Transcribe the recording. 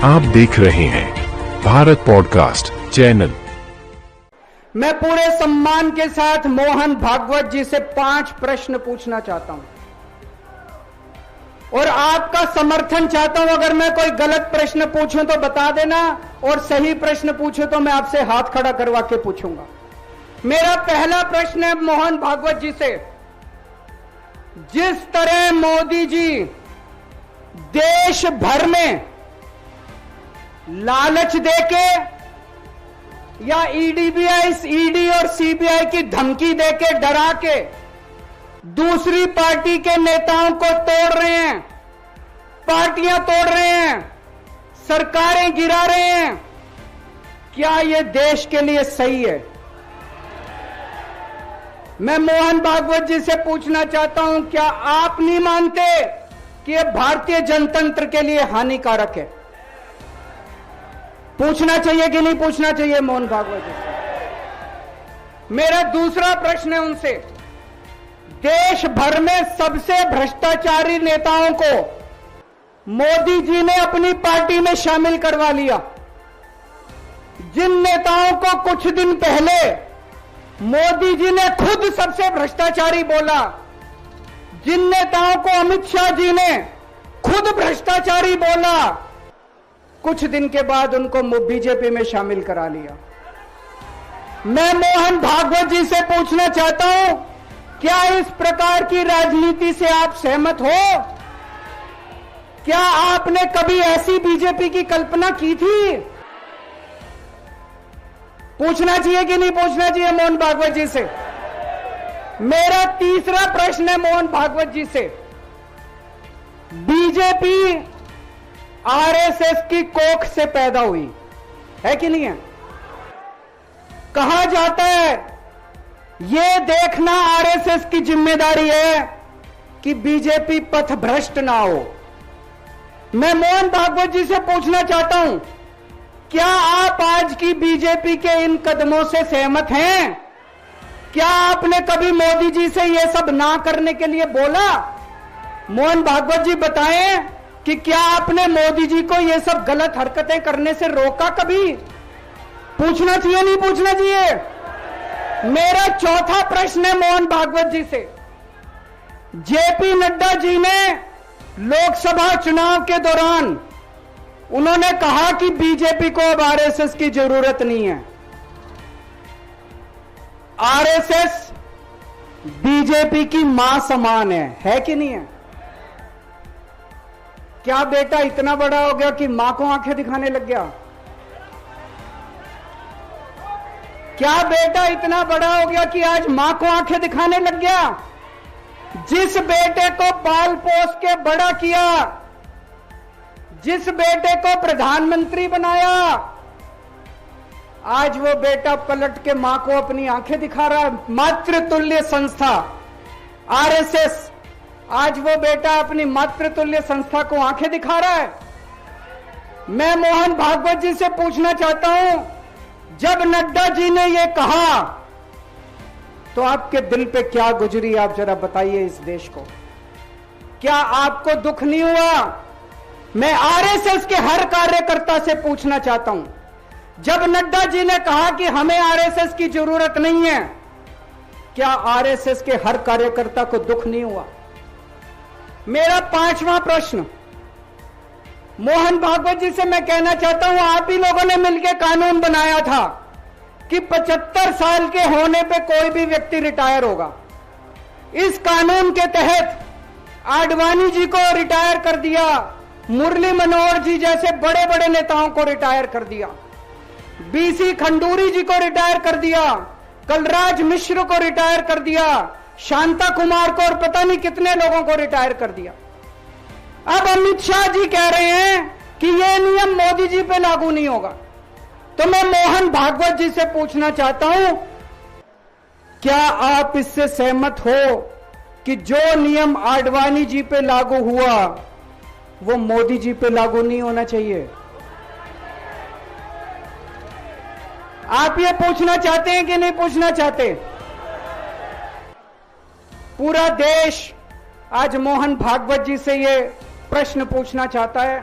आप देख रहे हैं भारत पॉडकास्ट चैनल। मैं पूरे सम्मान के साथ मोहन भागवत जी से 5 प्रश्न पूछना चाहता हूं और आपका समर्थन चाहता हूं। अगर मैं कोई गलत प्रश्न पूछूं तो बता देना, और सही प्रश्न पूछूं तो मैं आपसे हाथ खड़ा करवा के पूछूंगा। मेरा पहला प्रश्न है मोहन भागवत जी से। जिस तरह मोदी जी देश भर में लालच देके या ईडी और सीबीआई की धमकी देके डरा के दूसरी पार्टी के नेताओं को तोड़ रहे हैं, पार्टियां तोड़ रहे हैं, सरकारें गिरा रहे हैं, क्या यह देश के लिए सही है? मैं मोहन भागवत जी से पूछना चाहता हूं, क्या आप नहीं मानते कि यह भारतीय जनतंत्र के लिए हानिकारक है? पूछना चाहिए कि नहीं पूछना चाहिए मोहन भागवत जी से? मेरा दूसरा प्रश्न है उनसे। देश भर में सबसे भ्रष्टाचारी नेताओं को मोदी जी ने अपनी पार्टी में शामिल करवा लिया। जिन नेताओं को कुछ दिन पहले मोदी जी ने खुद सबसे भ्रष्टाचारी बोला, जिन नेताओं को अमित शाह जी ने खुद भ्रष्टाचारी बोला, कुछ दिन के बाद उनको बीजेपी में शामिल करा लिया। मैं मोहन भागवत जी से पूछना चाहता हूं, क्या इस प्रकार की राजनीति से आप सहमत हो? क्या आपने कभी ऐसी बीजेपी की कल्पना की थी? पूछना चाहिए कि नहीं पूछना चाहिए मोहन भागवत जी से? मेरा तीसरा प्रश्न है मोहन भागवत जी से। बीजेपी आरएसएस की कोख से पैदा हुई है कि नहीं है? कहा जाता है यह देखना आरएसएस की जिम्मेदारी है कि बीजेपी पथभ्रष्ट ना हो। मैं मोहन भागवत जी से पूछना चाहता हूं, क्या आप आज की बीजेपी के इन कदमों से सहमत हैं? क्या आपने कभी मोदी जी से यह सब ना करने के लिए बोला? मोहन भागवत जी बताएं कि क्या आपने मोदी जी को यह सब गलत हरकतें करने से रोका कभी? पूछना चाहिए नहीं पूछना चाहिए? मेरा चौथा प्रश्न है मोहन भागवत जी से। जेपी नड्डा जी ने लोकसभा चुनाव के दौरान उन्होंने कहा कि बीजेपी को अब आरएसएस की जरूरत नहीं है। आरएसएस बीजेपी की मां समान है कि नहीं है? क्या बेटा इतना बड़ा हो गया कि मां को आंखें दिखाने लग गया? क्या बेटा इतना बड़ा हो गया कि आज मां को आंखें दिखाने लग गया? जिस बेटे को पाल पोस के बड़ा किया, जिस बेटे को प्रधानमंत्री बनाया, आज वो बेटा पलट के मां को अपनी आंखें दिखा रहा है। मातृतुल्य संस्था आरएसएस आज वो बेटा अपनी मातृतुल्य संस्था को आंखें दिखा रहा है। मैं मोहन भागवत जी से पूछना चाहता हूं, जब नड्डा जी ने ये कहा तो आपके दिल पे क्या गुजरी, आप जरा बताइए इस देश को। क्या आपको दुख नहीं हुआ? मैं आरएसएस के हर कार्यकर्ता से पूछना चाहता हूं, जब नड्डा जी ने कहा कि हमें आरएसएस की जरूरत नहीं है, क्या आरएसएस के हर कार्यकर्ता को दुख नहीं हुआ? मेरा 5वां प्रश्न मोहन भागवत जी से मैं कहना चाहता हूं, आप ही लोगों ने मिलकर कानून बनाया था कि 75 साल के होने पे कोई भी व्यक्ति रिटायर होगा। इस कानून के तहत आडवाणी जी को रिटायर कर दिया, मुरली मनोहर जी जैसे बड़े बड़े नेताओं को रिटायर कर दिया, बीसी खंडूरी जी को रिटायर कर दिया, कलराज मिश्र को रिटायर कर दिया, शांता कुमार को और पता नहीं कितने लोगों को रिटायर कर दिया। अब अमित शाह जी कह रहे हैं कि यह नियम मोदी जी पे लागू नहीं होगा। तो मैं मोहन भागवत जी से पूछना चाहता हूं, क्या आप इससे सहमत हो कि जो नियम आडवाणी जी पे लागू हुआ वो मोदी जी पे लागू नहीं होना चाहिए? आप ये पूछना चाहते हैं कि नहीं पूछना चाहते? पूरा देश आज मोहन भागवत जी से ये प्रश्न पूछना चाहता है।